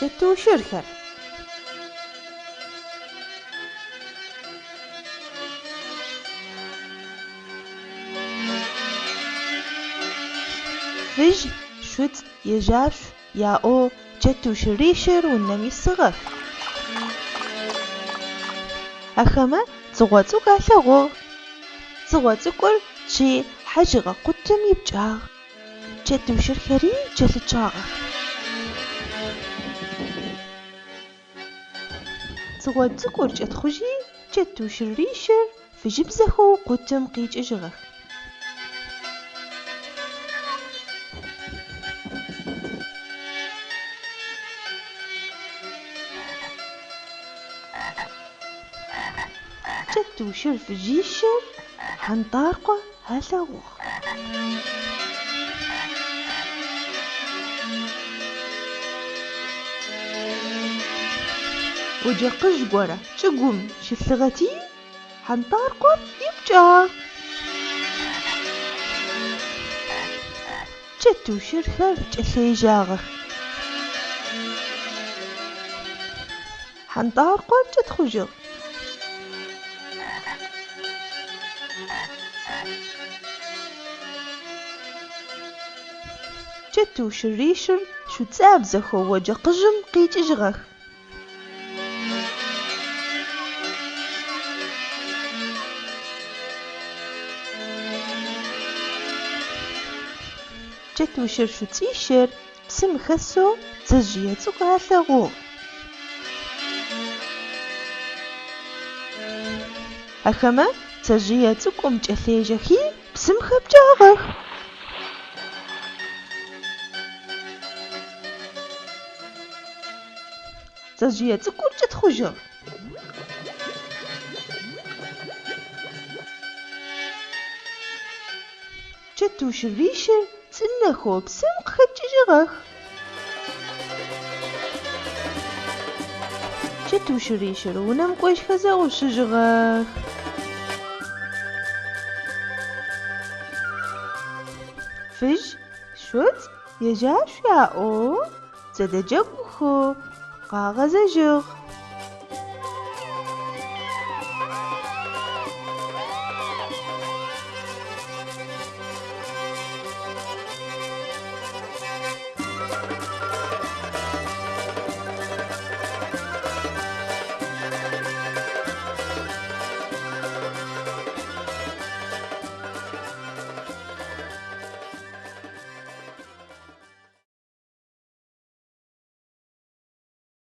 جتو شركة فج شوت يجاش يا او جتو شريشر والنمي الصغف أخما تغواتو قاثغو تغواتو كل شي حاجة قدام يبجاغ جتو شركري جت جاغ تغواتو كل جت خجي جتو شريشر في جبزخو قدام قيج اجغخ جتو شرف جيشر حنطارقه هلاوخ وجقش قرا شقوم شثغتي حنطارقه يبجا جتو شرفه جثي جاغخ حنطارقه جت خجغ جتو شريشر شو تسابزخو وجا قجم قيج اجغخ جتو شر شو تيشر بسم خسو تزجيتو قاثغو أخما تزجيتكم جثيجخي بسم خبجاغخ تزجيتكم جت خجغ جتو شريشر تنخو بسم خججغخ جتو شريشر ونم قوش خزاغو شجغخ فج شوت يجاش يا او زدجغخو قاغزجغ